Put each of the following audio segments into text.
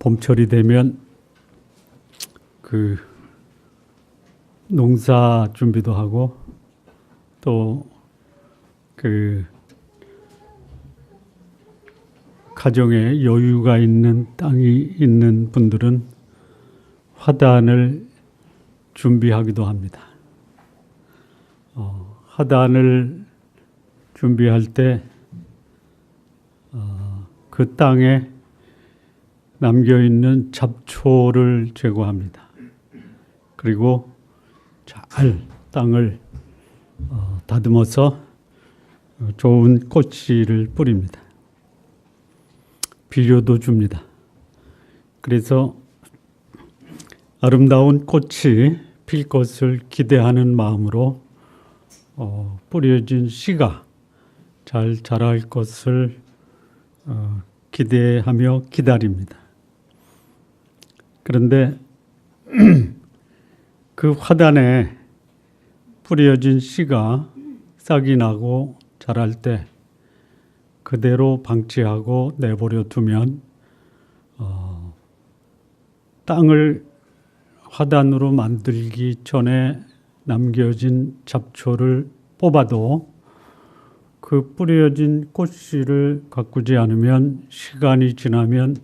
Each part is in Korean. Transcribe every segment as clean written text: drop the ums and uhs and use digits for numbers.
봄철이 되면 그 농사 준비도 하고 또 그 가정에 여유가 있는 땅이 있는 분들은 화단을 준비하기도 합니다. 화단을 준비할 때 그 땅에 남겨있는 잡초를 제거합니다. 그리고 잘 땅을 다듬어서 좋은 꽃씨를 뿌립니다. 비료도 줍니다. 그래서 아름다운 꽃이 필 것을 기대하는 마음으로 뿌려진 씨가 잘 자랄 것을 기대하며 기다립니다. 그런데 그 화단에 뿌려진 씨가 싹이 나고 자랄 때 그대로 방치하고 내버려 두면 땅을 화단으로 만들기 전에 남겨진 잡초를 뽑아도 그 뿌려진 꽃씨를 가꾸지 않으면 시간이 지나면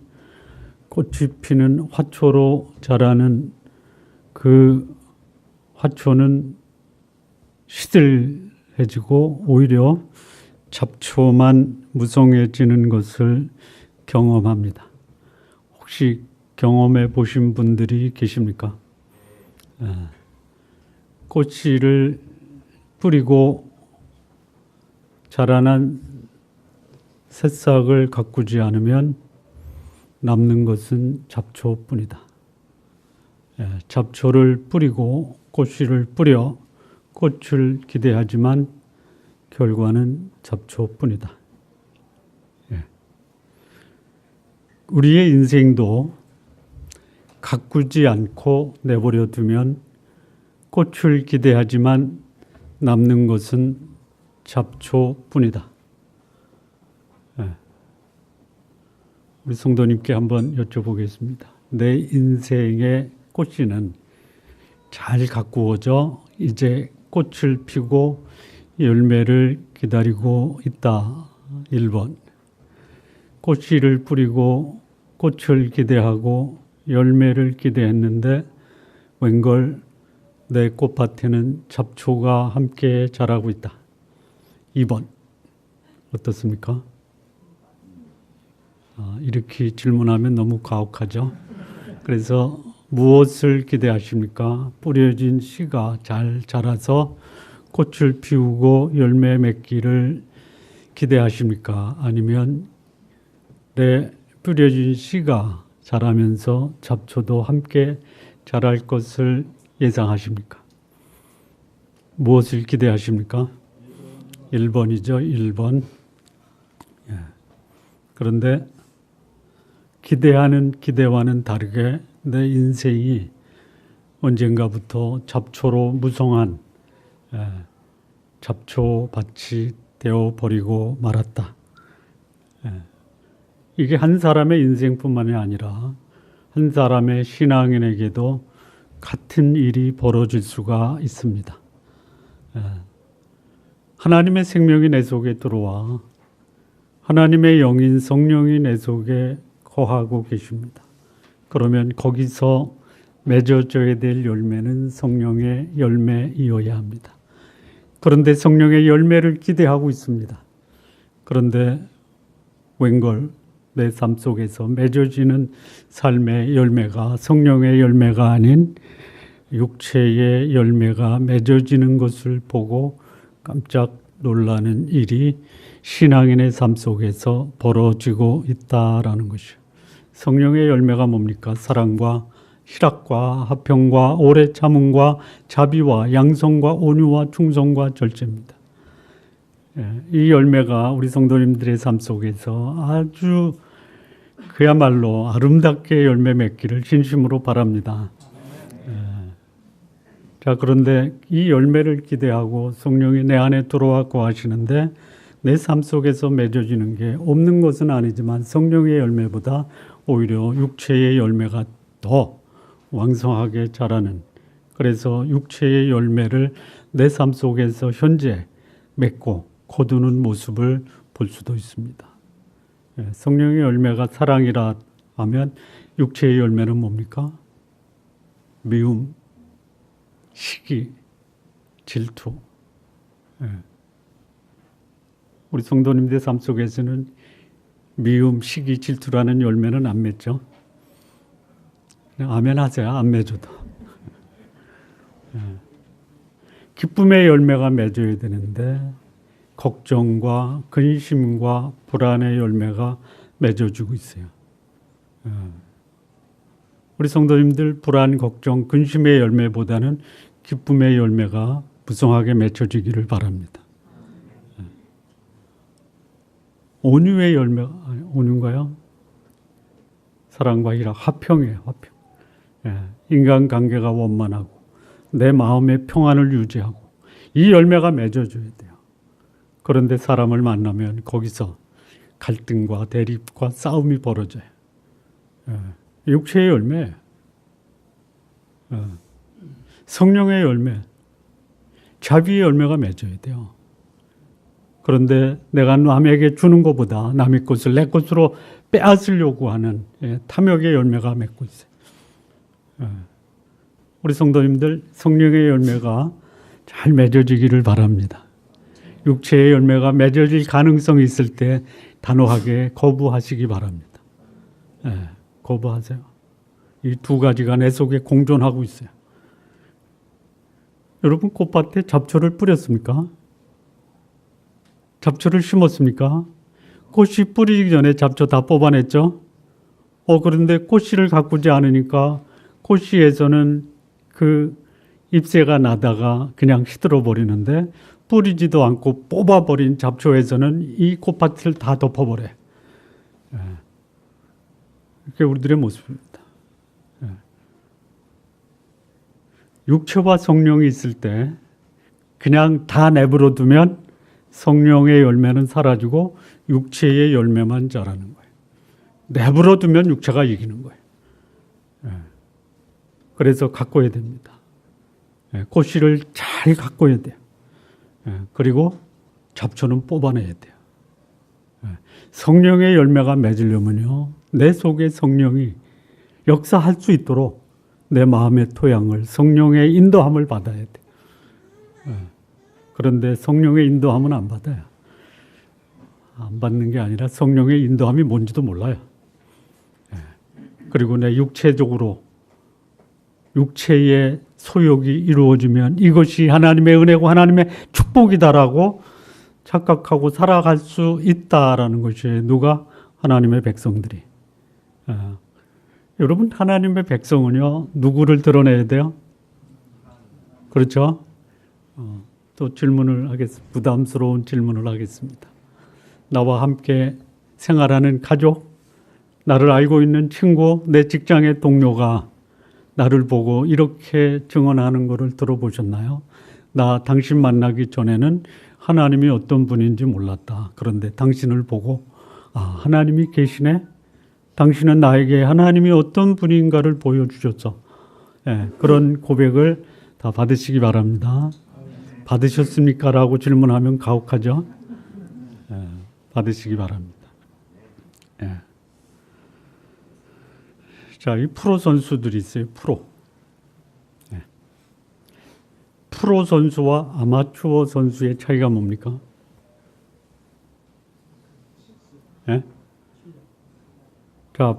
꽃이 피는 화초로 자라는 그 화초는 시들해지고 오히려 잡초만 무성해지는 것을 경험합니다. 혹시 경험해 보신 분들이 계십니까? 꽃씨를 뿌리고 자라난 새싹을 가꾸지 않으면 남는 것은 잡초뿐이다. 잡초를 뿌리고 꽃씨를 뿌려 꽃을 기대하지만 결과는 잡초뿐이다. 우리의 인생도 가꾸지 않고 내버려 두면 꽃을 기대하지만 남는 것은 잡초뿐이다. 우리 성도님께 한번 여쭤보겠습니다. 내 인생의 꽃씨는 잘 가꾸어져 이제 꽃을 피고 열매를 기다리고 있다. 1번. 꽃씨를 뿌리고 꽃을 기대하고 열매를 기대했는데 웬걸 내 꽃밭에는 잡초가 함께 자라고 있다. 2번. 어떻습니까? 이렇게 질문하면 너무 가혹하죠. 그래서 무엇을 기대하십니까? 뿌려진 씨가 잘 자라서 꽃을 피우고 열매 맺기를 기대하십니까? 아니면 내 뿌려진 씨가 자라면서 잡초도 함께 자랄 것을 예상하십니까? 무엇을 기대하십니까? 1번이죠. 1번. 그런데 기대하는 기대와는 다르게 내 인생이 언젠가부터 잡초로 무성한 잡초밭이 되어버리고 말았다. 이게 한 사람의 인생뿐만이 아니라 한 사람의 신앙인에게도 같은 일이 벌어질 수가 있습니다. 하나님의 생명이 내 속에 들어와 하나님의 영인 성령이 내 속에 거하고 계십니다. 그러면 거기서 맺어져야 될 열매는 성령의 열매이어야 합니다. 그런데 성령의 열매를 기대하고 있습니다. 그런데 웬걸 내 삶 속에서 맺어지는 삶의 열매가 성령의 열매가 아닌 육체의 열매가 맺어지는 것을 보고 깜짝 놀라는 일이 신앙인의 삶 속에서 벌어지고 있다라는 것이요. 성령의 열매가 뭡니까? 사랑과 희락과 화평과 오래 참음과 자비와 양성과 온유와 충성과 절제입니다. 이 열매가 우리 성도님들의 삶 속에서 아주 그야말로 아름답게 열매 맺기를 진심으로 바랍니다. 자, 그런데 이 열매를 기대하고 성령이 내 안에 들어와 거하시는데 내 삶 속에서 맺어지는 게 없는 것은 아니지만 성령의 열매보다 오히려 육체의 열매가 더 왕성하게 자라는, 그래서 육체의 열매를 내 삶 속에서 현재 맺고 거두는 모습을 볼 수도 있습니다. 성령의 열매가 사랑이라 하면 육체의 열매는 뭡니까? 미움, 시기, 질투. 우리 성도님들 삶 속에서는 미움, 시기, 질투라는 열매는 안 맺죠. 그냥 아멘 하세요. 안 맺어도. 기쁨의 열매가 맺어야 되는데 걱정과 근심과 불안의 열매가 맺어주고 있어요. 우리 성도님들 불안, 걱정, 근심의 열매보다는 기쁨의 열매가 무성하게 맺혀지기를 바랍니다. 온유의 열매가, 온유인가요? 사랑과 희락, 화평이에요. 화평. 인간관계가 원만하고 내 마음의 평안을 유지하고 이 열매가 맺어줘야 돼요. 그런데 사람을 만나면 거기서 갈등과 대립과 싸움이 벌어져요. 육체의 열매, 성령의 열매, 자비의 열매가 맺어야 돼요. 그런데 내가 남에게 주는 것보다 남의 것을 내 것으로 빼앗으려고 하는 탐욕의 열매가 맺고 있어요. 우리 성도님들 성령의 열매가 잘 맺어지기를 바랍니다. 육체의 열매가 맺어질 가능성이 있을 때 단호하게 거부하시기 바랍니다. 거부하세요. 이 두 가지가 내 속에 공존하고 있어요. 여러분 꽃밭에 잡초를 뿌렸습니까? 잡초를 심었습니까? 꽃이 뿌리기 전에 잡초 다 뽑아냈죠? 그런데 꽃씨를 가꾸지 않으니까 꽃씨에서는 그 잎새가 나다가 그냥 시들어 버리는데 뿌리지도 않고 뽑아버린 잡초에서는 이 꽃밭을 다 덮어버려요. 이게 우리들의 모습입니다. 육체와 성령이 있을 때 그냥 다 내버려 두면 성령의 열매는 사라지고 육체의 열매만 자라는 거예요. 내버려 두면 육체가 이기는 거예요. 그래서 가꿔야 됩니다. 꽃씨를 잘 가꿔야 돼요. 그리고 잡초는 뽑아내야 돼요. 성령의 열매가 맺으려면요, 내 속에 성령이 역사할 수 있도록 내 마음의 토양을 성령의 인도함을 받아야 돼요. 그런데 성령의 인도함은 안 받아요. 안 받는 게 아니라 성령의 인도함이 뭔지도 몰라요. 그리고 내 육체적으로 육체의 소욕이 이루어지면 이것이 하나님의 은혜고 하나님의 축복이다라고 착각하고 살아갈 수 있다라는 것이 누가? 하나님의 백성들이. 여러분 하나님의 백성은요 누구를 드러내야 돼요? 그렇죠? 또 질문을 하겠습니다. 부담스러운 질문을 하겠습니다. 나와 함께 생활하는 가족, 나를 알고 있는 친구, 내 직장의 동료가 나를 보고 이렇게 증언하는 것을 들어보셨나요? 나 당신 만나기 전에는 하나님이 어떤 분인지 몰랐다. 그런데 당신을 보고 하나님이 계시네? 당신은 나에게 하나님이 어떤 분인가를 보여주셨어. 그런 고백을 다 받으시기 바랍니다. 받으셨습니까? 라고 질문하면 가혹하죠? 받으시기 바랍니다. 자, 이 프로 선수들이 있어요. 프로 선수와 아마추어 선수의 차이가 뭡니까? 자,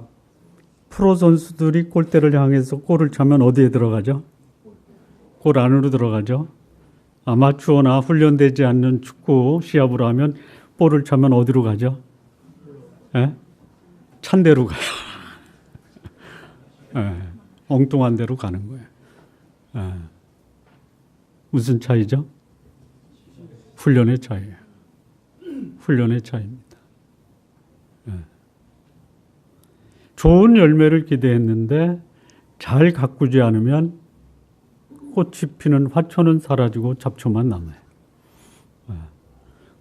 프로 선수들이 골대를 향해서 골을 차면 어디에 들어가죠? 골 안으로 들어가죠. 아마추어나 훈련되지 않는 축구 시합을 하면 볼을 차면 어디로 가죠? 찬 데로 가요. 엉뚱한 데로 가는 거예요. 무슨 차이죠? 훈련의 차이예요. 훈련의 차이입니다. 좋은 열매를 기대했는데 잘 가꾸지 않으면 꽃이 피는 화초는 사라지고 잡초만 남아요.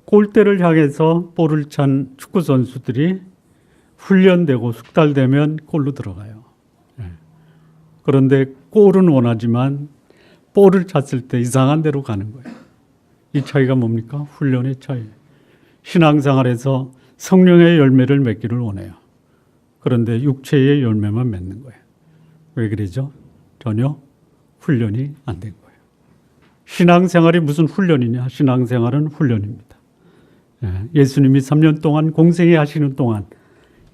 골대를 향해서 볼을 찬 축구 선수들이 훈련되고 숙달되면 골로 들어가요. 그런데 골은 원하지만 볼을 찼을 때 이상한 데로 가는 거예요. 이 차이가 뭡니까? 훈련의 차이. 신앙생활에서 성령의 열매를 맺기를 원해요. 그런데 육체의 열매만 맺는 거예요. 왜 그러죠? 전혀 훈련이 안 된 거예요. 신앙생활이 무슨 훈련이냐? 신앙생활은 훈련입니다. 예수님이 3년 동안 공생애 하시는 동안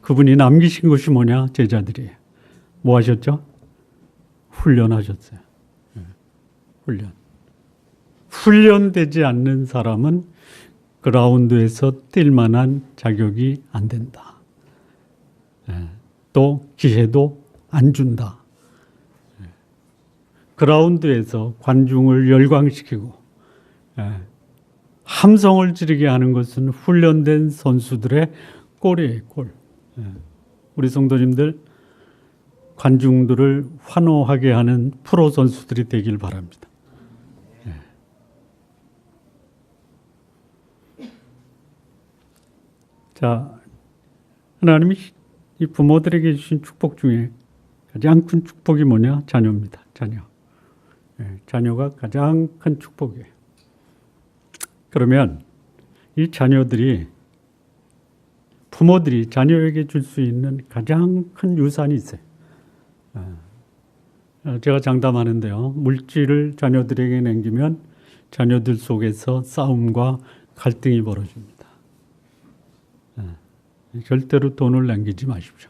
그분이 남기신 것이 뭐냐? 제자들이에요. 뭐 하셨죠? 훈련하셨어요. 훈련. 훈련되지 않는 사람은 그라운드에서 뛸 만한 자격이 안 된다. 또 기회도 안 준다. 그라운드에서 관중을 열광시키고 함성을 지르게 하는 것은 훈련된 선수들의 꼴이에요. 꼴. 우리 성도님들 관중들을 환호하게 하는 프로 선수들이 되길 바랍니다. 자, 하나님이 이 부모들에게 주신 축복 중에 가장 큰 축복이 뭐냐? 자녀입니다. 자녀. 자녀가 가장 큰 축복이에요. 그러면 이 자녀들이 부모들이 자녀에게 줄 수 있는 가장 큰 유산이 있어요. 제가 장담하는데요. 물질을 자녀들에게 남기면 자녀들 속에서 싸움과 갈등이 벌어집니다. 절대로 돈을 남기지 마십시오.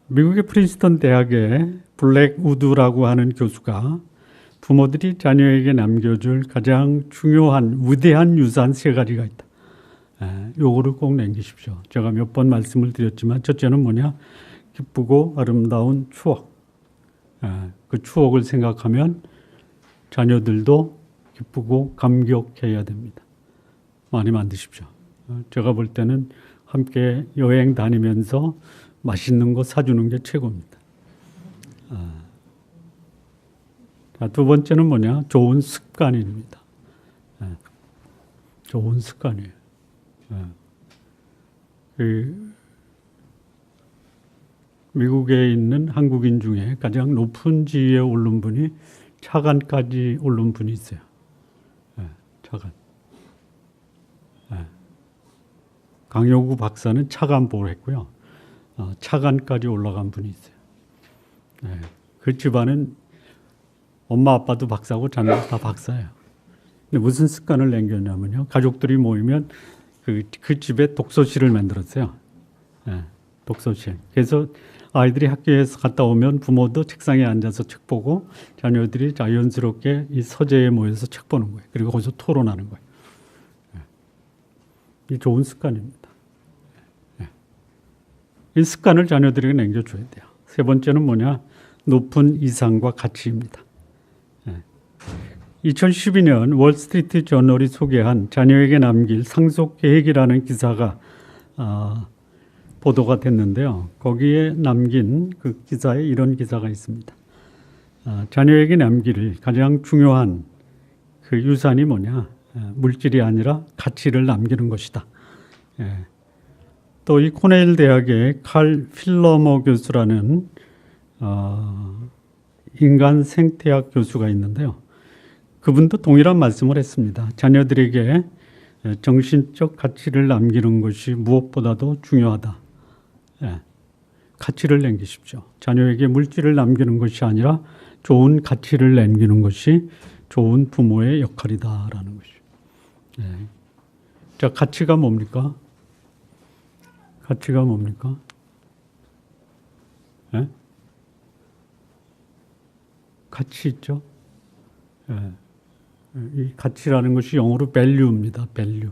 미국의 프린스턴 대학의 블랙 우드라고 하는 교수가 부모들이 자녀에게 남겨줄 가장 중요한 위대한 유산 3가지가 있다. 요거를 꼭 남기십시오. 제가 몇 번 말씀을 드렸지만 첫째는 뭐냐? 기쁘고 아름다운 추억. 그 추억을 생각하면 자녀들도 기쁘고 감격해야 됩니다. 많이 만드십시오. 제가 볼 때는 함께 여행 다니면서 맛있는 거 사주는 게 최고입니다. 자, 2번째는 뭐냐? 좋은 습관입니다. 좋은 습관이에요. 미국에 있는 한국인 중에 가장 높은 지위에 오른 분이 차관까지 오른 분이 있어요. 차관. 강효구 박사는 차관보를 했고요. 차관까지 올라간 분이 있어요. 그 집안은 엄마 아빠도 박사고 자녀도 다 박사예요. 근데 무슨 습관을 남겼냐면요. 가족들이 모이면 그 집에 독서실을 만들었어요. 독서실. 그래서 아이들이 학교에서 갔다 오면 부모도 책상에 앉아서 책 보고 자녀들이 자연스럽게 이 서재에 모여서 책 보는 거예요. 그리고 거기서 토론하는 거예요. 이 좋은 습관입니다. 이 습관을 자녀들에게 남겨줘야 돼요. 3번째는 뭐냐? 높은 이상과 가치입니다. 2012년 월스트리트 저널이 소개한 자녀에게 남길 상속 계획이라는 기사가 보도가 됐는데요. 거기에 남긴 그 기사에 이런 기사가 있습니다. 자녀에게 남길 가장 중요한 그 유산이 뭐냐? 물질이 아니라 가치를 남기는 것이다. 또 이 코넬 대학의 칼 필러머 교수라는 인간 생태학 교수가 있는데요. 그분도 동일한 말씀을 했습니다. 자녀들에게 정신적 가치를 남기는 것이 무엇보다도 중요하다. 가치를 남기십시오. 자녀에게 물질을 남기는 것이 아니라 좋은 가치를 남기는 것이 좋은 부모의 역할이다라는 것이죠. 자, 가치가 뭡니까? 가치가 뭡니까? 가치 있죠? 이 가치라는 것이 영어로 value입니다. value.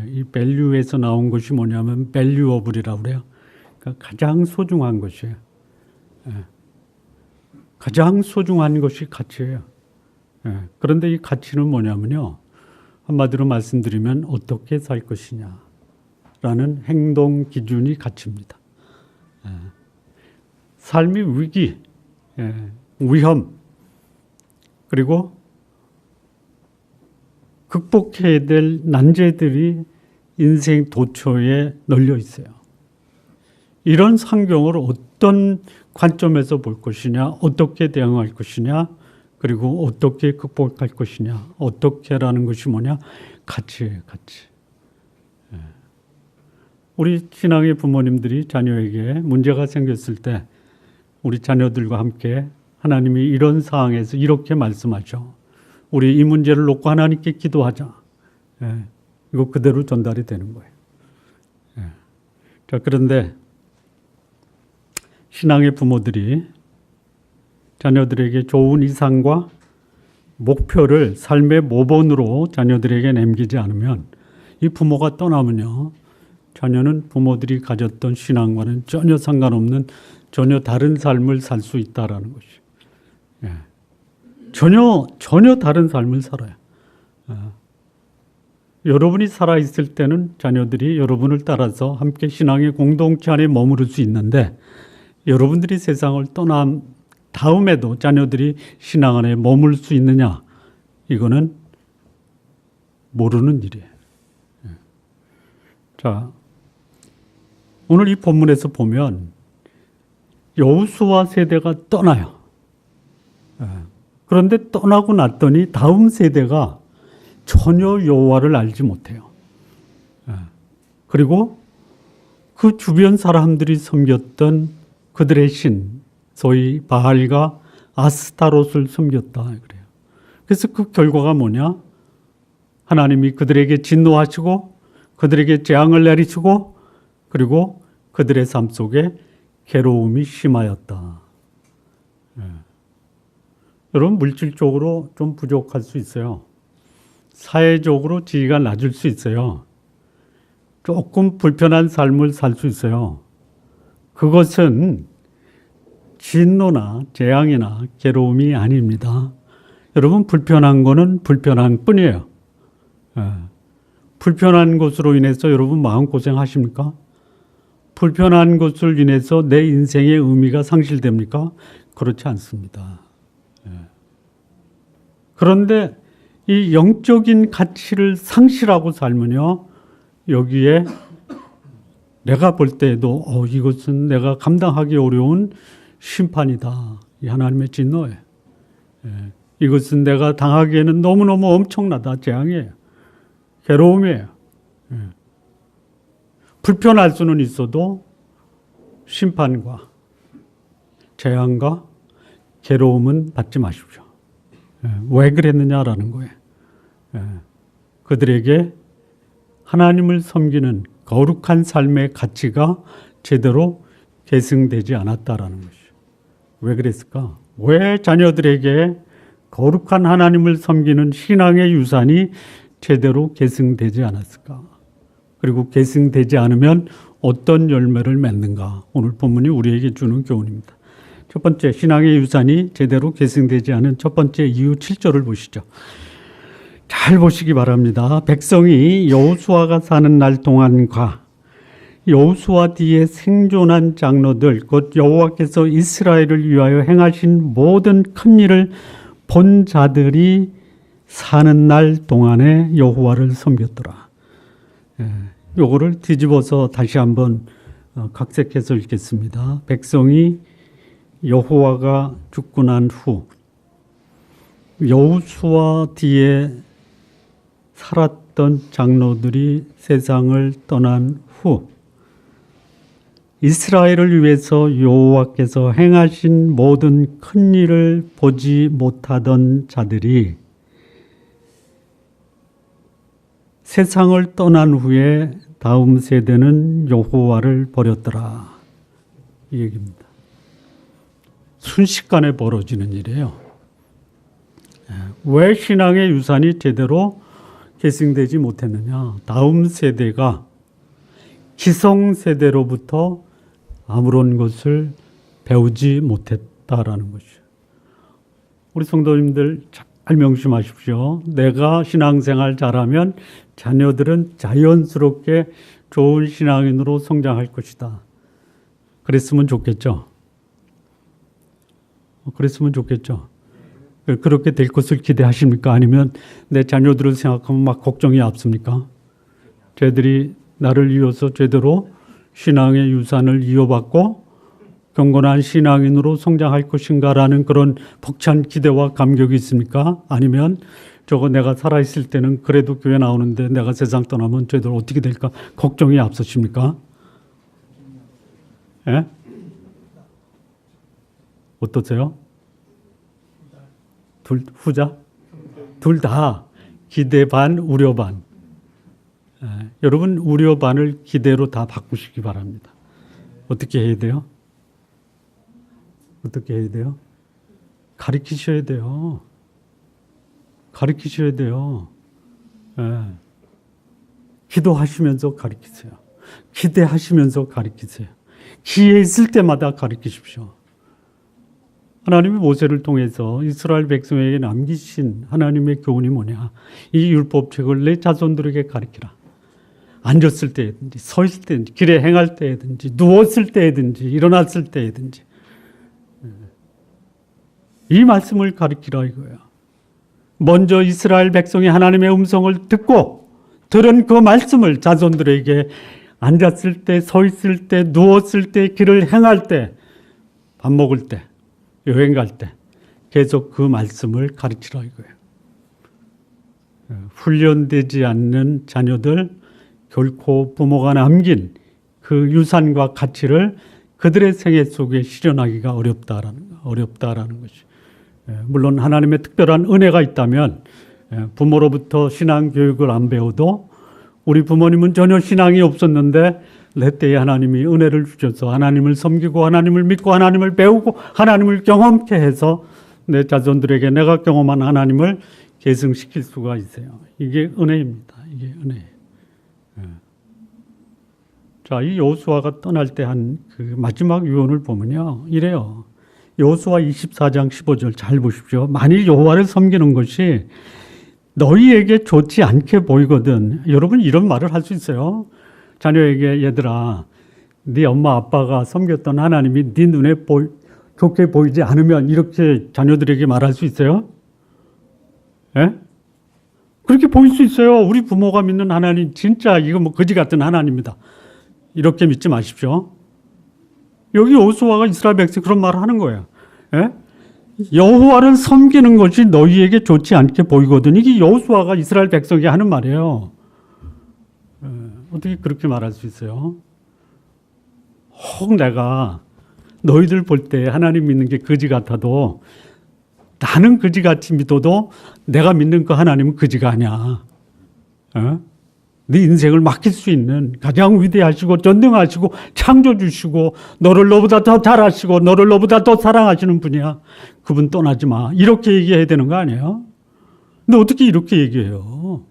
이 value에서 나온 것이 뭐냐면 valuable이라고 그래요. 그러니까 가장 소중한 것이에요. 가장 소중한 것이 가치예요. 그런데 이 가치는 뭐냐면요. 한마디로 말씀드리면 어떻게 살 것이냐라는 행동 기준이 가치입니다. 삶의 위기, 위험, 그리고 극복해야 될 난제들이 인생 도처에 널려 있어요. 이런 환경을 어떤 관점에서 볼 것이냐, 어떻게 대응할 것이냐, 그리고 어떻게 극복할 것이냐, 어떻게라는 것이 뭐냐, 같이. 우리 신앙의 부모님들이 자녀에게 문제가 생겼을 때 우리 자녀들과 함께 하나님이 이런 상황에서 이렇게 말씀하죠. 우리 이 문제를 놓고 하나님께 기도하자. 이거 그대로 전달이 되는 거예요. 자, 그런데 신앙의 부모들이 자녀들에게 좋은 이상과 목표를 삶의 모본으로 자녀들에게 남기지 않으면 이 부모가 떠나면요. 자녀는 부모들이 가졌던 신앙과는 전혀 상관없는 전혀 다른 삶을 살 수 있다라는 것이죠. 전혀 다른 삶을 살아요. 여러분이 살아있을 때는 자녀들이 여러분을 따라서 함께 신앙의 공동체 안에 머무를 수 있는데 여러분들이 세상을 떠난 다음에도 자녀들이 신앙 안에 머물 수 있느냐? 이거는 모르는 일이에요. 자, 오늘 이 본문에서 보면 여호수아 세대가 떠나요. 그런데 떠나고 났더니 다음 세대가 전혀 여호와를 알지 못해요. 그리고 그 주변 사람들이 섬겼던 그들의 신, 소위 바알과 아스타롯을 섬겼다 그래요. 그래서 그 결과가 뭐냐? 하나님이 그들에게 진노하시고 그들에게 재앙을 내리시고 그리고 그들의 삶 속에 괴로움이 심하였다. 여러분, 물질적으로 좀 부족할 수 있어요. 사회적으로 지위가 낮을 수 있어요. 조금 불편한 삶을 살 수 있어요. 그것은 진노나 재앙이나 괴로움이 아닙니다. 여러분, 불편한 거는 불편한 뿐이에요. 불편한 것으로 인해서 여러분 마음고생 하십니까? 불편한 것을 인해서 내 인생의 의미가 상실됩니까? 그렇지 않습니다. 그런데 이 영적인 가치를 상실하고 살면요, 여기에 내가 볼 때에도 이것은 내가 감당하기 어려운 심판이다. 이 하나님의 진노예요. 이것은 내가 당하기에는 너무너무 엄청나다. 재앙이에요. 괴로움이에요. 불편할 수는 있어도 심판과 재앙과 괴로움은 받지 마십시오. 왜 그랬느냐라는 거예요. 그들에게 하나님을 섬기는 거룩한 삶의 가치가 제대로 계승되지 않았다라는 것이죠. 왜 그랬을까? 왜 자녀들에게 거룩한 하나님을 섬기는 신앙의 유산이 제대로 계승되지 않았을까? 그리고 계승되지 않으면 어떤 열매를 맺는가? 오늘 본문이 우리에게 주는 교훈입니다. 첫 번째, 신앙의 유산이 제대로 계승되지 않은 첫 번째 이유 7절을 보시죠. 잘 보시기 바랍니다. 백성이 여호수아가 사는 날 동안과 여호수아 뒤에 생존한 장로들, 곧 여호와께서 이스라엘을 위하여 행하신 모든 큰 일을 본 자들이 사는 날 동안에 여호와를 섬겼더라. 요거를 뒤집어서 다시 한번 각색해서 읽겠습니다. 백성이 여호와가 죽고 난 후 여호수아 뒤에 살았던 장로들이 세상을 떠난 후 이스라엘을 위해서 여호와께서 행하신 모든 큰 일을 보지 못하던 자들이 세상을 떠난 후에 다음 세대는 여호와를 버렸더라. 이 얘기입니다. 순식간에 벌어지는 일이에요. 왜 신앙의 유산이 제대로 계승되지 못했느냐? 다음 세대가 기성세대로부터 아무런 것을 배우지 못했다라는 것이죠. 우리 성도님들 잘 명심하십시오. 내가 신앙생활 잘하면 자녀들은 자연스럽게 좋은 신앙인으로 성장할 것이다. 그랬으면 좋겠죠. 그렇게 될 것을 기대하십니까? 아니면 내 자녀들을 생각하면 막 걱정이 앞섭니까? 쟤들이 나를 위해서 제대로 신앙의 유산을 이어받고 경건한 신앙인으로 성장할 것인가라는 그런 벅찬 기대와 감격이 있습니까? 아니면 저거 내가 살아있을 때는 그래도 교회 나오는데 내가 세상 떠나면 저희들 어떻게 될까 걱정이 앞서십니까? 예? 어떠세요? 후자? 둘 다 기대 반, 우려 반. 예, 여러분 우려 반을 기대로 다 바꾸시기 바랍니다. 어떻게 해야 돼요? 어떻게 해야 돼요? 가르치셔야 돼요. 가르치셔야 돼요. 예. 기도하시면서 가르치세요. 기대하시면서 가르치세요. 기회 있을 때마다 가르치십시오. 하나님이 모세를 통해서 이스라엘 백성에게 남기신 하나님의 교훈이 뭐냐? 이 율법책을 내 자손들에게 가르치라. 앉았을 때든지 서 있을 때든지 길에 행할 때든지 누웠을 때든지 일어났을 때든지 이 말씀을 가르치라 이거야. 먼저 이스라엘 백성이 하나님의 음성을 듣고 들은 그 말씀을 자손들에게 앉았을 때, 서 있을 때, 누웠을 때, 길을 행할 때, 밥 먹을 때, 여행 갈 때 계속 그 말씀을 가르치라 이거예요. 훈련되지 않는 자녀들 결코 부모가 남긴 그 유산과 가치를 그들의 생애 속에 실현하기가 어렵다라는 것이. 물론 하나님의 특별한 은혜가 있다면 부모로부터 신앙 교육을 안 배워도 우리 부모님은 전혀 신앙이 없었는데 내 때에 하나님이 은혜를 주셔서 하나님을 섬기고 하나님을 믿고 하나님을 배우고 하나님을 경험케 해서 내 자손들에게 내가 경험한 하나님을 계승시킬 수가 있어요. 이게 은혜입니다. 이게 은혜예요. 자, 이 여호수아가 떠날 때 한 그 마지막 유언을 보면요. 이래요. 여호수아 24장 15절 잘 보십시오. 만일 여호와를 섬기는 것이 너희에게 좋지 않게 보이거든. 여러분 이런 말을 할 수 있어요. 자녀에게 얘들아 네 엄마 아빠가 섬겼던 하나님이 네 눈에 좋게 보이지 않으면 이렇게 자녀들에게 말할 수 있어요? 예? 그렇게 보일 수 있어요. 우리 부모가 믿는 하나님 진짜 이거 뭐 거지 같은 하나님이다. 이렇게 믿지 마십시오. 여기 여호수아가 이스라엘 백성 그런 말을 하는 거예요. 예? 여호와를 섬기는 것이 너희에게 좋지 않게 보이거든. 이게 여호수아가 이스라엘 백성에게 하는 말이에요. 어떻게 그렇게 말할 수 있어요? 혹 내가 너희들 볼 때 하나님 믿는 게 거지 같아도 나는 거지같이 믿어도 내가 믿는 그 하나님은 거지가 아니야. 네 인생을 맡길 수 있는 가장 위대하시고 전능하시고 창조주시고 너를 너보다 더 잘하시고 너를 너보다 더 사랑하시는 분이야. 그분 떠나지 마. 이렇게 얘기해야 되는 거 아니에요? 근데 어떻게 이렇게 얘기해요?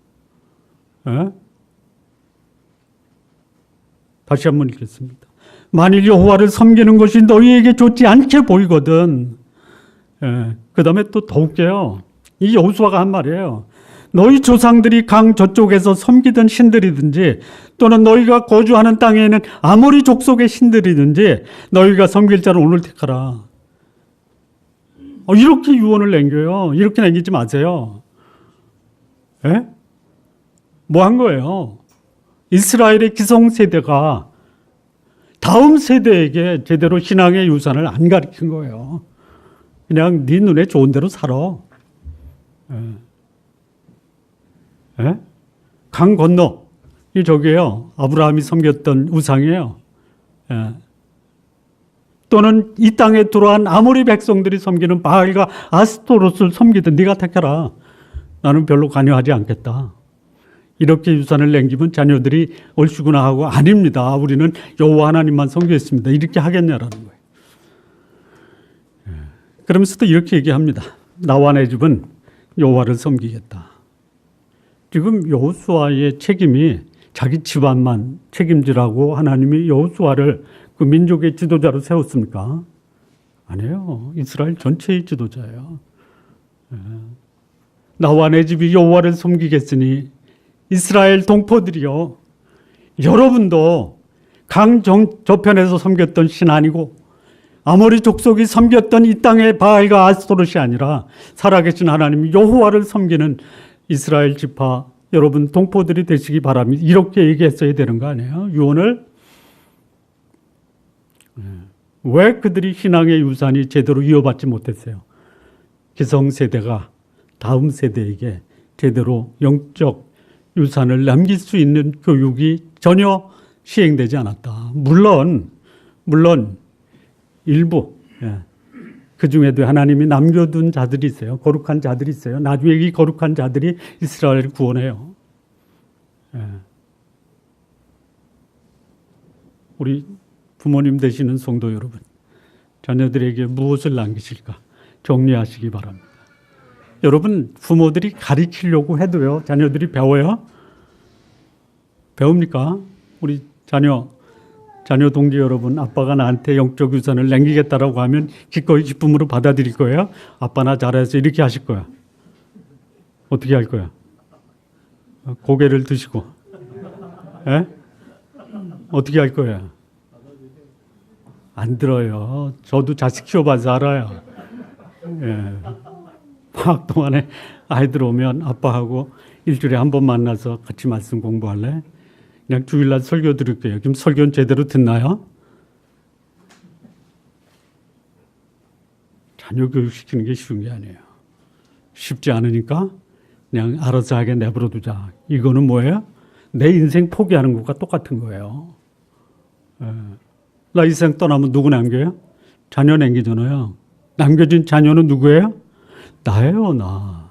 다시 한번 읽겠습니다. 만일 여호와를 섬기는 것이 너희에게 좋지 않게 보이거든. 그 다음에 또 더 웃겨요. 이 여호수아가 한 말이에요. 너희 조상들이 강 저쪽에서 섬기던 신들이든지 또는 너희가 거주하는 땅에 있는 아모리 족속의 신들이든지 너희가 섬길 자를 오늘 택하라. 이렇게 유언을 남겨요. 이렇게 남기지 마세요. 뭐 한 거예요? 이스라엘의 기성세대가 다음 세대에게 제대로 신앙의 유산을 안 가르친 거예요. 그냥 네 눈에 좋은 대로 살아. 강 건너 이 저게요 아브라함이 섬겼던 우상이에요. 또는 이 땅에 들어온 아모리 백성들이 섬기는 바알과 아스토롯을 섬기든 네가 택해라. 나는 별로 관여하지 않겠다. 이렇게 유산을 남기면 자녀들이 얼씨구나 하고 아닙니다. 우리는 여호와 하나님만 섬기겠습니다. 이렇게 하겠냐라는 거예요. 그러면서 또 이렇게 얘기합니다. 나와 내 집은 여호와를 섬기겠다. 지금 여호수아의 책임이 자기 집안만 책임지라고 하나님이 여호수아를 그 민족의 지도자로 세웠습니까? 아니에요. 이스라엘 전체의 지도자예요. 나와 내 집이 여호와를 섬기겠으니 이스라엘 동포들이요. 여러분도 강 저편에서 섬겼던 신 아니고 아모리 족속이 섬겼던 이 땅의 바알과 아스토롯이 아니라 살아계신 하나님 여호와를 섬기는 이스라엘 지파 여러분 동포들이 되시기 바랍니다. 이렇게 얘기했어야 되는 거 아니에요? 유언을. 왜 그들이 신앙의 유산이 제대로 이어받지 못했어요? 기성세대가 다음 세대에게 제대로 영적 유산을 남길 수 있는 교육이 전혀 시행되지 않았다. 물론 일부, 그 중에도 하나님이 남겨둔 자들이 있어요. 거룩한 자들이 있어요. 나중에 이 거룩한 자들이 이스라엘을 구원해요. 우리 부모님 되시는 성도 여러분, 자녀들에게 무엇을 남기실까 정리하시기 바랍니다. 여러분, 부모들이 가르치려고 해도요, 자녀들이 배워요? 배웁니까? 우리 자녀 동지 여러분, 아빠가 나한테 영적 유산을 남기겠다라고 하면 기꺼이 기쁨으로 받아들일 거예요? 아빠 나 잘해서 이렇게 하실 거야. 어떻게 할 거야? 고개를 드시고. 어떻게 할 거야? 안 들어요. 저도 자식 키워봐서 알아요. 방학 동안에 아이들 오면 아빠하고 일주일에 한 번 만나서 같이 말씀 공부할래? 그냥 주일날 설교 들을 거예요. 그럼 설교는 제대로 듣나요? 자녀 교육시키는 게 쉬운 게 아니에요. 쉽지 않으니까 그냥 알아서 하게 내버려 두자. 이거는 뭐예요? 내 인생 포기하는 것과 똑같은 거예요. 나 이 세상 떠나면 누구 남겨요? 자녀 남기잖아요. 남겨진 자녀는 누구예요? 나예요, 나.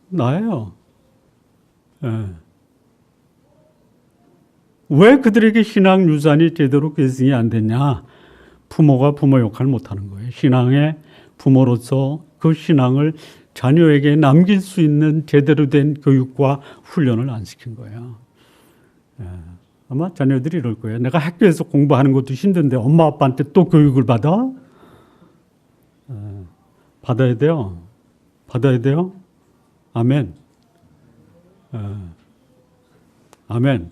나예요. 왜 그들에게 신앙 유산이 제대로 계승이 안 됐냐? 부모가 부모 역할을 못하는 거예요. 신앙의 부모로서 그 신앙을 자녀에게 남길 수 있는 제대로 된 교육과 훈련을 안 시킨 거예요. 아마 자녀들이 이럴 거예요. 내가 학교에서 공부하는 것도 힘든데 엄마 아빠한테 또 교육을 받아? 받아야 돼요. 받아야 돼요. 아멘. 아멘.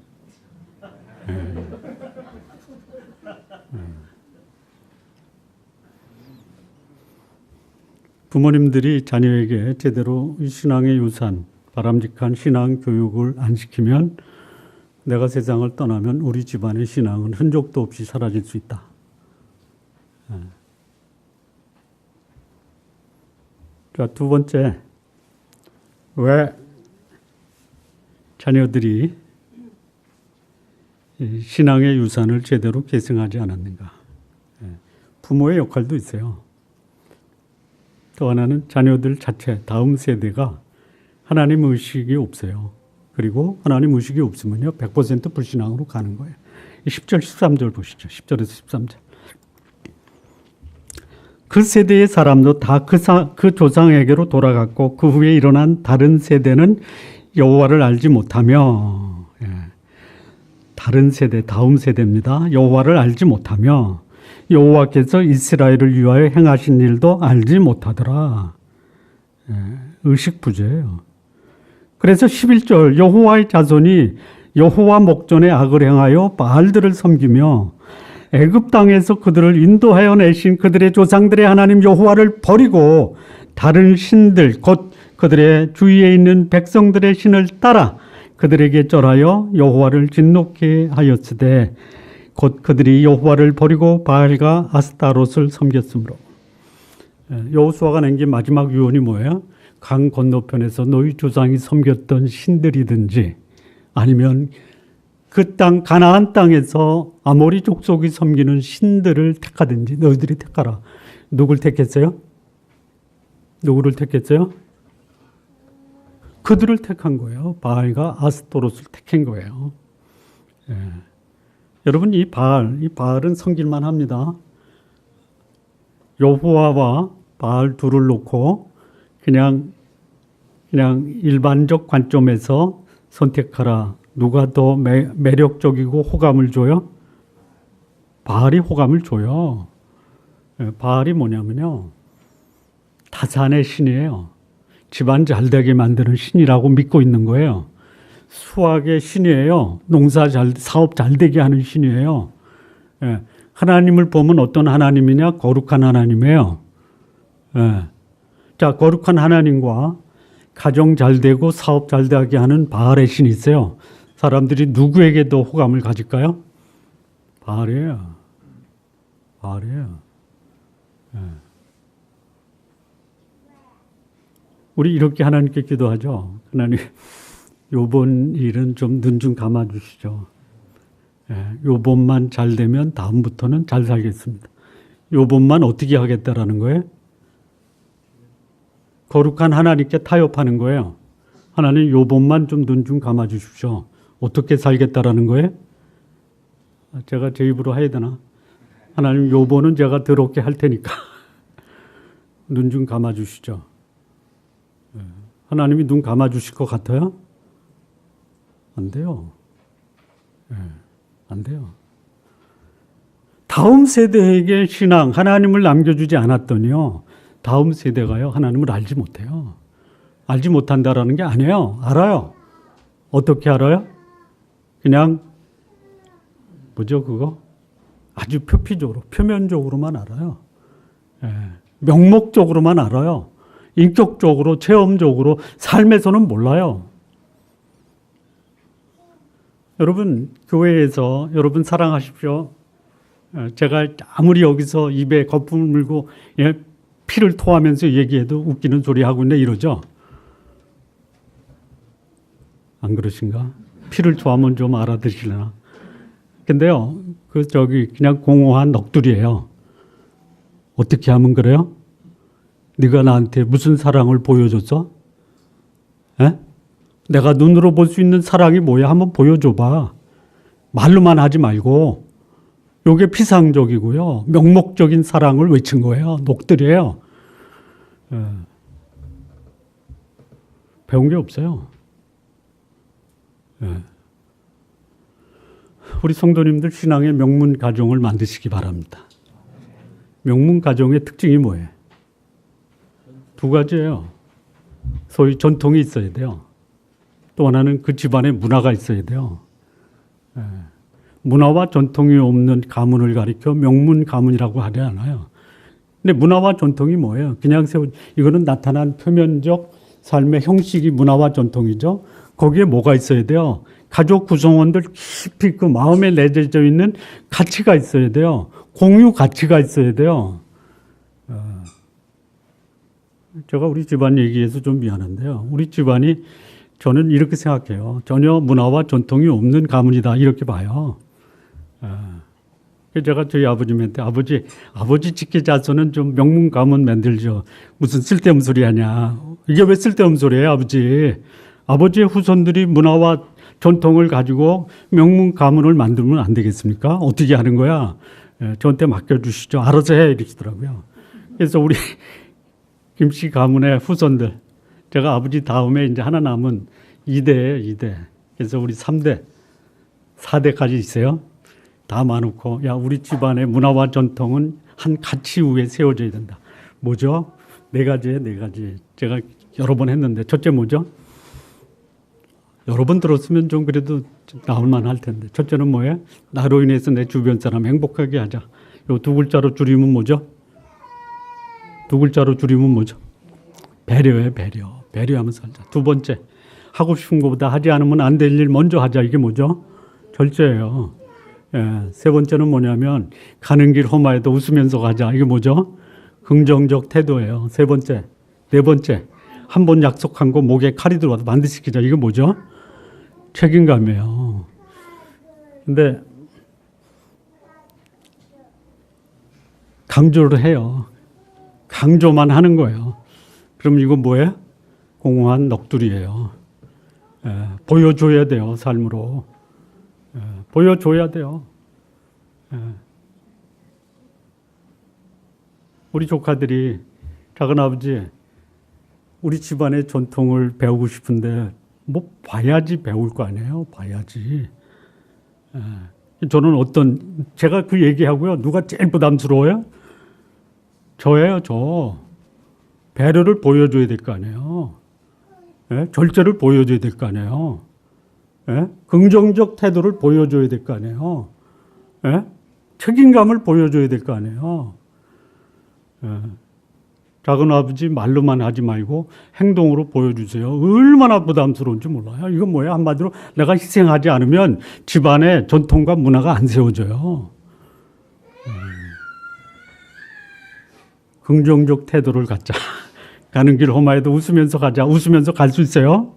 부모님들이 자녀에게 제대로 신앙의 유산, 바람직한 신앙 교육을 안 시키면 내가 세상을 떠나면 우리 집안의 신앙은 흔적도 없이 사라질 수 있다. 자, 두 번째, 왜 자녀들이 신앙의 유산을 제대로 계승하지 않았는가? 부모의 역할도 있어요. 또 하나는 자녀들 자체, 다음 세대가 하나님 의식이 없어요. 그리고 하나님 의식이 없으면요, 100% 불신앙으로 가는 거예요. 10절, 13절 보시죠. 10절에서 13절. 그 세대의 사람도 다 그 조상에게로 돌아갔고 그 후에 일어난 다른 세대는 여호와를 알지 못하며, 다른 세대, 다음 세대입니다. 여호와를 알지 못하며 여호와께서 이스라엘을 위하여 행하신 일도 알지 못하더라. 의식 부재예요. 그래서 11절 여호와의 자손이 여호와 목전에 악을 행하여 바알들을 섬기며 애굽 땅에서 그들을 인도하여 내신 그들의 조상들의 하나님 여호와를 버리고 다른 신들 곧 그들의 주위에 있는 백성들의 신을 따라 그들에게 절하여 여호와를 진노케 하였으되 곧 그들이 여호와를 버리고 바알과 아스타롯을 섬겼으므로. 여호수아가 남긴 마지막 유언이 뭐예요? 강 건너편에서 너희 조상이 섬겼던 신들이든지 아니면 그 땅 가나안 땅에서 아모리 족속이 섬기는 신들을 택하든지 너희들이 택하라. 누굴 택했어요? 누구를 택했어요? 그들을 택한 거예요. 바알과 아스토롯을 택한 거예요. 여러분, 이 바알은 섬길만 합니다. 여호와와 바알 둘을 놓고 그냥 일반적 관점에서 선택하라. 누가 더 매력적이고 호감을 줘요? 바알이 호감을 줘요. 바알이 뭐냐면요, 다산의 신이에요. 집안 잘되게 만드는 신이라고 믿고 있는 거예요. 수학의 신이에요. 사업 잘되게 하는 신이에요. 하나님을 보면 어떤 하나님이냐? 거룩한 하나님이에요. 자, 거룩한 하나님과 가정 잘되고 사업 잘되게 하는 바알의 신이 있어요. 사람들이 누구에게 더 호감을 가질까요? 바알이에요. 바알이에요. 예. 우리 이렇게 하나님께 기도하죠. 하나님, 요번 일은 좀 눈 좀 감아주시죠. 예, 요번만 잘 되면 다음부터는 잘 살겠습니다. 요번만 어떻게 하겠다라는 거예요? 거룩한 하나님께 타협하는 거예요. 하나님, 요번만 좀 눈 좀 감아주십시오. 어떻게 살겠다라는 거예요? 제가 제 입으로 해야 되나? 하나님, 요번은 제가 더럽게 할 테니까 눈 좀 감아주시죠. 하나님이 눈 감아주실 것 같아요? 안 돼요. 안 돼요. 다음 세대에게 신앙, 하나님을 남겨주지 않았더니요, 다음 세대가요, 하나님을 알지 못해요. 알지 못한다라는 게 아니에요. 알아요. 어떻게 알아요? 그냥, 뭐죠, 그거? 아주 표피적으로, 표면적으로만 알아요. 명목적으로만 알아요. 인격적으로, 체험적으로, 삶에서는 몰라요. 여러분, 교회에서 여러분 사랑하십시오. 제가 아무리 여기서 입에 거품을 물고 피를 토하면서 얘기해도 웃기는 소리 하고 있네 이러죠. 안 그러신가? 피를 토하면 좀 알아들으시려나? 근데요, 그냥 공허한 넋두리예요. 어떻게 하면 그래요? 네가 나한테 무슨 사랑을 보여줬어? 에? 내가 눈으로 볼 수 있는 사랑이 뭐야? 한번 보여줘봐. 말로만 하지 말고. 요게 피상적이고요. 명목적인 사랑을 외친 거예요. 녹들이에요. 배운 게 없어요. 우리 성도님들 신앙의 명문 가정을 만드시기 바랍니다. 명문 가정의 특징이 뭐예요? 두 가지예요. 소위 전통이 있어야 돼요. 또 하나는 그 집안에 문화가 있어야 돼요. 문화와 전통이 없는 가문을 가리켜 명문 가문이라고 하지 않아요. 근데 문화와 전통이 뭐예요? 그냥 이거는 나타난 표면적 삶의 형식이 문화와 전통이죠. 거기에 뭐가 있어야 돼요? 가족 구성원들 깊이 그 마음에 내재져 있는 가치가 있어야 돼요. 공유 가치가 있어야 돼요. 제가 우리 집안 얘기해서 좀 미안한데요. 우리 집안이 저는 이렇게 생각해요. 전혀 문화와 전통이 없는 가문이다 이렇게 봐요. 제가 저희 아버님한테 아버지 직계 자손은 좀 명문 가문 만들죠. 무슨 쓸데없는 소리 하냐. 이게 왜 쓸데없는 소리예요, 아버지. 아버지의 후손들이 문화와 전통을 가지고 명문 가문을 만들면 안 되겠습니까? 어떻게 하는 거야? 저한테 맡겨주시죠. 알아서 해 이러시더라고요. 그래서 우리 김씨 가문의 후손들, 제가 아버지 다음에 이제 하나 남은 2대예요, 2대. 그래서 우리 3대, 4대까지 있어요. 다 많고, 야, 우리 집안의 문화와 전통은 한 가치 위에 세워져야 된다. 뭐죠? 4가지예요, 4가지. 제가 여러 번 했는데, 첫째 뭐죠? 여러 번 들었으면 좀 그래도 나올 만할 텐데. 첫째는 뭐예요? 나로 인해서 내 주변 사람 행복하게 하자. 요 2글자로 줄이면 뭐죠? 2글자로 줄이면 뭐죠? 배려예요, 배려. 배려하면서 살자. 2번째, 하고 싶은 것보다 하지 않으면 안 될 일 먼저 하자. 이게 뭐죠? 절제예요. 3번째는 뭐냐면 가는 길 험하여도 웃으면서 가자. 이게 뭐죠? 긍정적 태도예요. 3번째. 4번째, 한 번 약속한 거 목에 칼이 들어와도 반드시 지키자. 이게 뭐죠? 책임감이에요. 근데 강조를 해요. 강조만 하는 거예요. 그럼 이건 뭐예요? 공허한 넋두리예요. 보여줘야 돼요, 삶으로. 보여줘야 돼요. 우리 조카들이 작은아버지, 우리 집안의 전통을 배우고 싶은데 뭐 봐야지 배울 거 아니에요? 봐야지. 저는 제가 그 얘기하고요. 누가 제일 부담스러워요? 저예요, 저. 배려를 보여줘야 될 거 아니에요. 절제를 보여줘야 될 거 아니에요. 긍정적 태도를 보여줘야 될 거 아니에요. 책임감을 보여줘야 될 거 아니에요. 작은 아버지 말로만 하지 말고 행동으로 보여주세요. 얼마나 부담스러운지 몰라요. 이건 뭐예요? 한마디로 내가 희생하지 않으면 집안의 전통과 문화가 안 세워져요. 긍정적 태도를 갖자. 가는 길 험하여도 웃으면서 가자. 웃으면서 갈 수 있어요?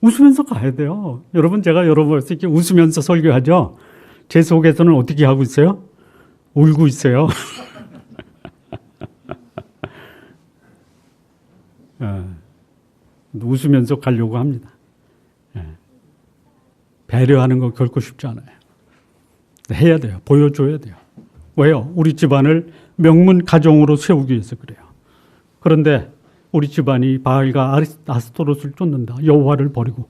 웃으면서 가야 돼요. 여러분, 제가 여러분에서 이렇게 웃으면서 설교하죠? 제 속에서는 어떻게 하고 있어요? 울고 있어요. 웃으면서 가려고 합니다. 배려하는 거 결코 쉽지 않아요. 해야 돼요. 보여줘야 돼요. 왜요? 우리 집안을 명문 가정으로 세우기 위해서 그래요. 그런데 우리 집안이 바알과 아스토롯을 쫓는다. 여호와를 버리고.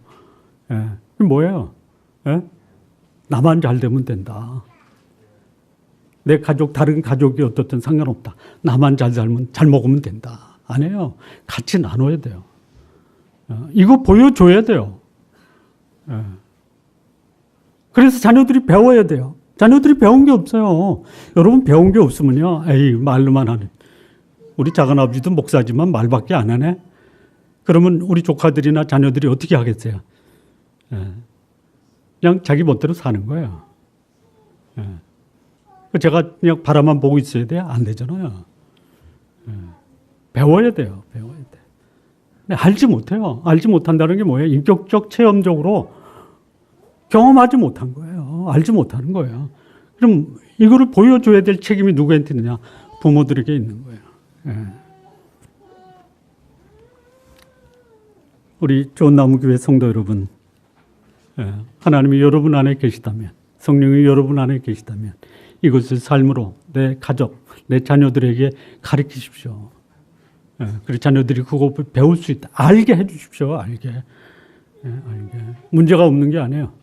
그게 뭐예요? 나만 잘 되면 된다. 내 가족, 다른 가족이 어떻든 상관없다. 나만 잘 살면, 잘 먹으면 된다. 아니에요. 같이 나눠야 돼요. 이거 보여줘야 돼요. 그래서 자녀들이 배워야 돼요. 자녀들이 배운 게 없어요. 여러분 배운 게 없으면요. 에이, 말로만 하는. 우리 작은아버지도 목사지만 말밖에 안 하네. 그러면 우리 조카들이나 자녀들이 어떻게 하겠어요? 그냥 자기 멋대로 사는 거예요. 제가 그냥 바라만 보고 있어야 돼요? 안 되잖아요. 배워야 돼요. 배워야 돼. 근데 알지 못해요. 알지 못한다는 게 뭐예요? 인격적, 체험적으로 경험하지 못한 거예요. 알지 못하는 거예요. 그럼 이거를 보여줘야 될 책임이 누구한테 있느냐? 부모들에게 있는 거예요. 우리 좋은나무교회 성도 여러분, 하나님이 여러분 안에 계시다면, 성령이 여러분 안에 계시다면 이것을 삶으로 내 가족, 내 자녀들에게 가르치십시오. 그리고 자녀들이 그거 배울 수 있다. 알게 해주십시오. 알게. 문제가 없는 게 아니에요.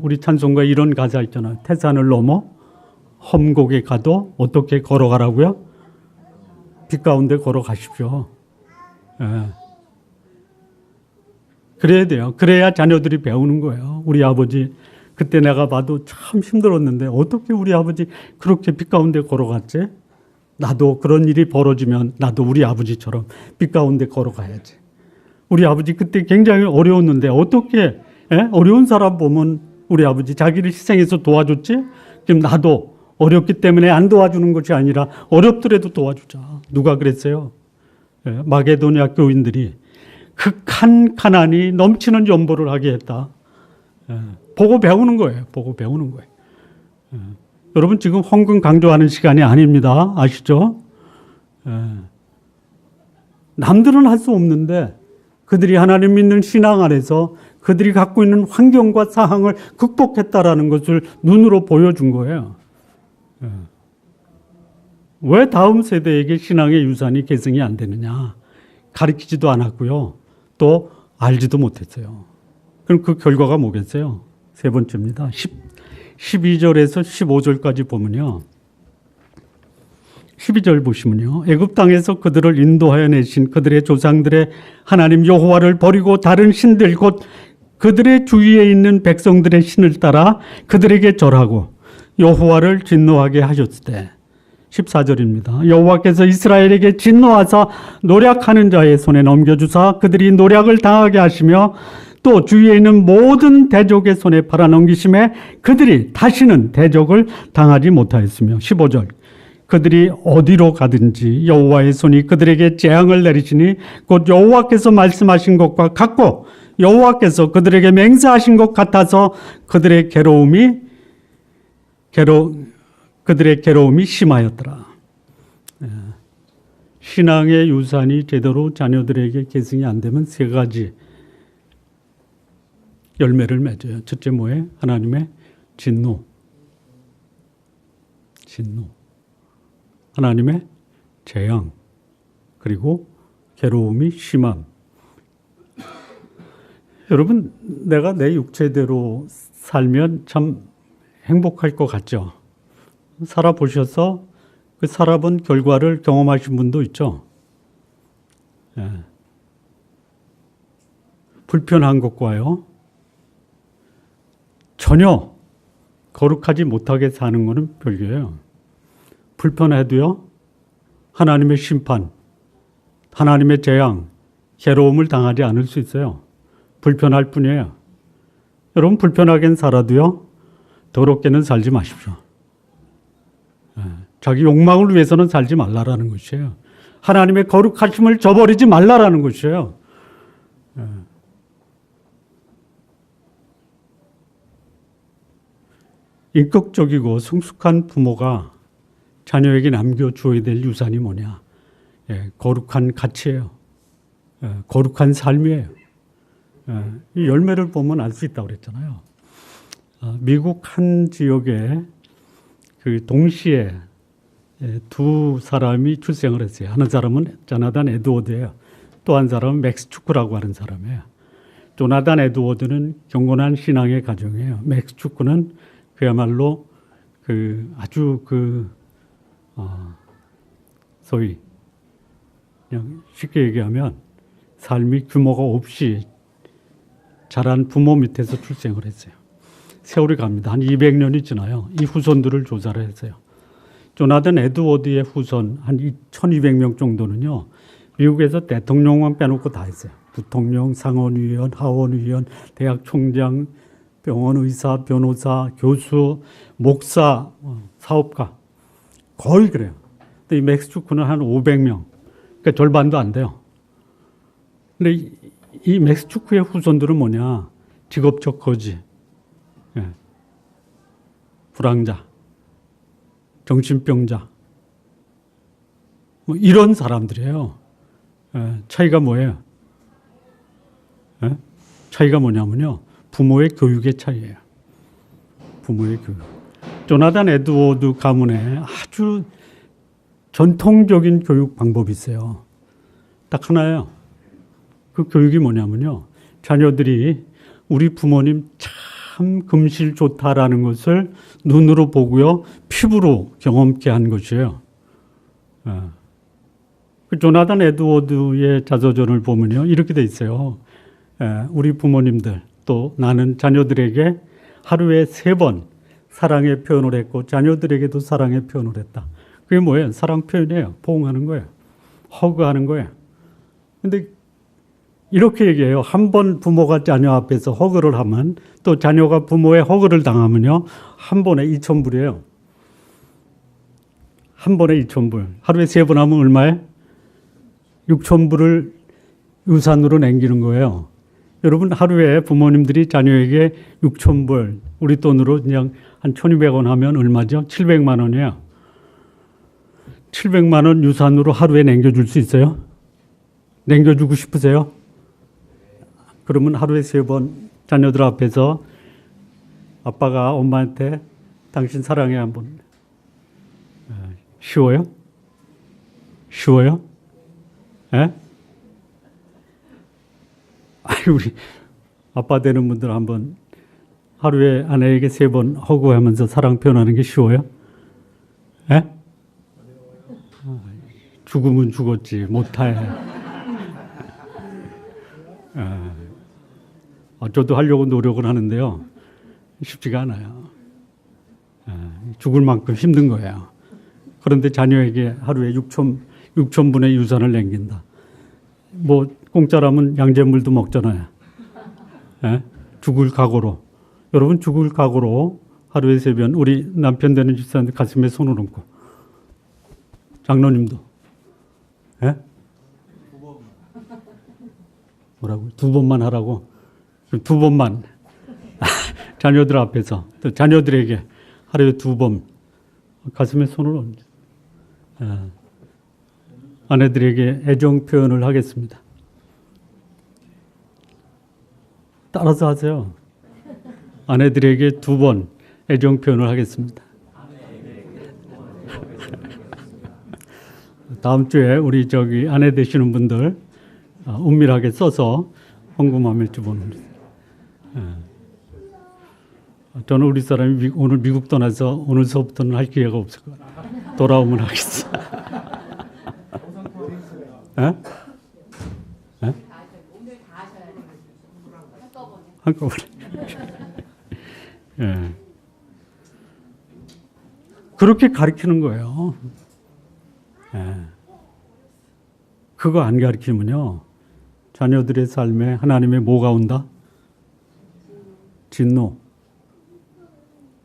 우리 찬송가에 이런 가사 있잖아요. 태산을 넘어 험곡에 가도 어떻게 걸어가라고요? 빛 가운데 걸어가십시오. 그래야 돼요. 그래야 자녀들이 배우는 거예요. 우리 아버지 그때 내가 봐도 참 힘들었는데 어떻게 우리 아버지 그렇게 빛 가운데 걸어갔지? 나도 그런 일이 벌어지면 나도 우리 아버지처럼 빛 가운데 걸어가야지. 우리 아버지 그때 굉장히 어려웠는데 어떻게 어려운 사람 보면 우리 아버지 자기를 희생해서 도와줬지? 그럼 나도 어렵기 때문에 안 도와주는 것이 아니라 어렵더라도 도와주자. 누가 그랬어요? 마게도니아 교인들이 극한 가난이 넘치는 연보를 하게 했다. 보고 배우는 거예요. 보고 배우는 거예요. 여러분 지금 헌금 강조하는 시간이 아닙니다. 아시죠? 남들은 할 수 없는데 그들이 하나님 믿는 신앙 안에서 그들이 갖고 있는 환경과 상황을 극복했다라는 것을 눈으로 보여준 거예요. 왜 다음 세대에게 신앙의 유산이 계승이 안 되느냐? 가르치지도 않았고요. 또 알지도 못했어요. 그럼 그 결과가 뭐겠어요? 세 번째입니다. 12절에서 15절까지 보면요. 12절 보시면요. 애굽 땅에서 그들을 인도하여 내신 그들의 조상들의 하나님 여호와를 버리고 다른 신들 곧 그들의 주위에 있는 백성들의 신을 따라 그들에게 절하고 여호와를 진노하게 하셨을 때 14절입니다. 여호와께서 이스라엘에게 진노하사 노략하는 자의 손에 넘겨주사 그들이 노략을 당하게 하시며 또 주위에 있는 모든 대적의 손에 팔아넘기심에 그들이 다시는 대적을 당하지 못하였으며 15절 그들이 어디로 가든지 여호와의 손이 그들에게 재앙을 내리시니 곧 여호와께서 말씀하신 것과 같고 여호와께서 그들에게 맹세하신 것 같아서 그들의 괴로움이 심하였더라. 신앙의 유산이 제대로 자녀들에게 계승이 안 되면 세 가지 열매를 맺어요. 첫째 뭐예요? 하나님의 진노. 하나님의 재앙. 그리고 괴로움이 심함. 여러분, 내가 내 육체대로 살면 참 행복할 것 같죠? 살아보셔서 그 살아본 결과를 경험하신 분도 있죠? 불편한 것과요. 전혀 거룩하지 못하게 사는 것은 별개예요. 불편해도요. 하나님의 심판, 하나님의 재앙, 괴로움을 당하지 않을 수 있어요. 불편할 뿐이에요. 여러분 불편하게 살아도요. 더럽게는 살지 마십시오. 자기 욕망을 위해서는 살지 말라라는 것이에요. 하나님의 거룩하심을 저버리지 말라라는 것이에요. 인격적이고 성숙한 부모가 자녀에게 남겨주어야 될 유산이 뭐냐? 거룩한 가치예요. 거룩한 삶이에요. 이 열매를 보면 알 수 있다고 그랬잖아요. 미국 한 지역에 그 동시에 두 사람이 출생을 했어요. 한 사람은 조나단 에드워드예요. 또 한 사람은 맥스 추크라고 하는 사람이에요. 조나단 에드워드는 경건한 신앙의 가정이에요. 맥스 추크는 그야말로 아주 소위 그냥 쉽게 얘기하면 삶이 규모가 없이 자란 부모 밑에서 출생을 했어요. 세월이 갑니다. 한 200년이 지나요. 이 후손들을 조사를 했어요. 조나단 에드워드의 후손 한 1200명 정도는요. 미국에서 대통령만 빼놓고 다 했어요. 부통령, 상원의원, 하원의원, 대학 총장, 병원 의사, 변호사, 교수, 목사, 사업가 거의 그래요. 근데 이 맥스 추크는 한 500명. 그러니까 절반도 안 돼요. 근데 이 맥스 추크의 후손들은 뭐냐? 직업적 거지, 불황자, 정신병자, 뭐 이런 사람들이에요. 차이가 뭐예요? 차이가 뭐냐면요. 부모의 교육의 차이예요. 부모의 교육. 조나단 에드워드 가문에 아주 전통적인 교육 방법이 있어요. 딱 하나예요. 그 교육이 뭐냐면요. 자녀들이 우리 부모님 참 금실 좋다라는 것을 눈으로 보고요. 피부로 경험케 한 것이에요. 그 조나단 에드워드의 자서전을 보면요. 이렇게 돼 있어요. 우리 부모님들 또 나는 자녀들에게 하루에 3번 사랑의 표현을 했고 자녀들에게도 사랑의 표현을 했다. 그게 뭐예요? 사랑 표현이에요. 포옹하는 거예요. 허그하는 거예요. 근데 이렇게 얘기해요. 한 번 부모가 자녀 앞에서 허그를 하면 또 자녀가 부모의 허그를 당하면요. 한 번에 2,000불이에요. 한 번에 2,000불. 하루에 3번 하면 얼마에? 6,000불을 유산으로 남기는 거예요. 여러분 하루에 부모님들이 자녀에게 6,000불 우리 돈으로 그냥 한 1,200원 하면 얼마죠? 700만 원이에요. 700만 원 유산으로 하루에 남겨줄 수 있어요? 남겨주고 싶으세요? 그러면 하루에 3번 자녀들 앞에서 아빠가 엄마한테 당신 사랑해 한번. 쉬워요? 쉬워요? 예? 우리 아빠 되는 분들 한번 하루에 아내에게 3번 허구하면서 사랑 표현하는 게 쉬워요? 예? 죽으면 죽었지 못해. 저도 하려고 노력을 하는데요. 쉽지가 않아요. 죽을 만큼 힘든 거예요. 그런데 자녀에게 하루에 6,000분의 유산을 남긴다. 뭐 공짜라면 양잿물도 먹잖아요. 죽을 각오로. 여러분 죽을 각오로 하루에 3번 우리 남편 되는 집사님들 가슴에 손을 얹고 장로님도 뭐라고? 2번만 하라고? 2번만 자녀들 앞에서 또 자녀들에게 하루에 2번 가슴에 손을 얹어 아내들에게 애정 표현을 하겠습니다. 따라서 하세요. 아내들에게 2번 애정 표현을 하겠습니다. 다음 주에 우리 아내 되시는 분들 은밀하게 써서 헌금함에 집어넣습니다. 저는 우리 사람이 오늘 미국 떠나서 오늘 수업부터는 할 기회가 없을 것 같아요. 돌아오면 하겠어. 한꺼번에. 그렇게 가르치는 거예요. 그거 안 가르치면요. 자녀들의 삶에 하나님의 뭐가 온다? 진노,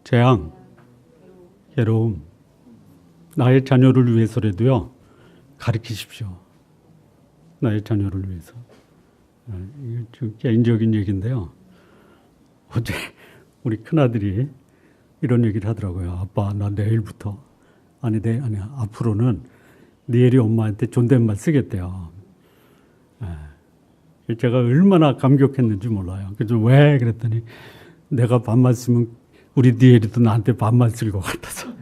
재앙, 괴로움, 나의 자녀를 위해서라도요, 가르치십시오. 나의 자녀를 위해서. 이게 좀 개인적인 얘기인데요. 어제 우리 큰아들이 이런 얘기를 하더라고요. 아빠, 나 내일부터, 아니 앞으로는 니엘이 엄마한테 존댓말 쓰겠대요. 제가 얼마나 감격했는지 몰라요. 그래서 왜? 그랬더니 내가 반말 쓰면 우리 니엘이도 나한테 반말 쓸 것 같아서.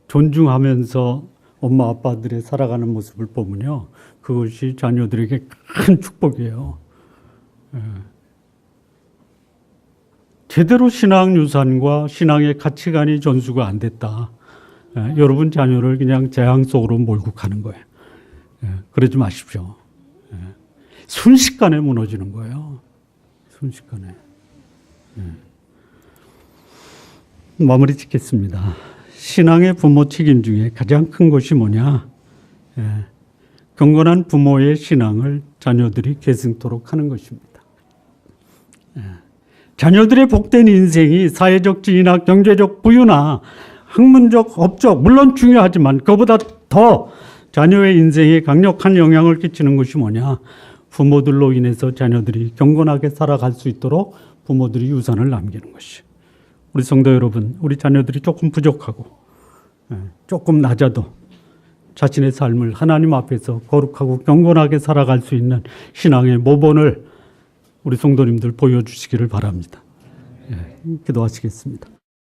존중하면서 엄마 아빠들의 살아가는 모습을 보면요, 그것이 자녀들에게 큰 축복이에요. 제대로 신앙 유산과 신앙의 가치관이 전수가 안 됐다. 여러분 자녀를 그냥 재앙 속으로 몰고 가는 거예요. 그러지 마십시오. 순식간에 무너지는 거예요. 순식간에. 마무리 짓겠습니다. 신앙의 부모 책임 중에 가장 큰 것이 뭐냐? 경건한 부모의 신앙을 자녀들이 계승토록 하는 것입니다. 자녀들의 복된 인생이 사회적 지위나 경제적 부유나 학문적, 업적, 물론 중요하지만 그보다 더 자녀의 인생에 강력한 영향을 끼치는 것이 뭐냐? 부모들로 인해서 자녀들이 경건하게 살아갈 수 있도록 부모들이 유산을 남기는 것이. 우리 성도 여러분, 우리 자녀들이 조금 부족하고 조금 낮아도 자신의 삶을 하나님 앞에서 거룩하고 경건하게 살아갈 수 있는 신앙의 모본을 우리 성도님들 보여주시기를 바랍니다. 기도하시겠습니다.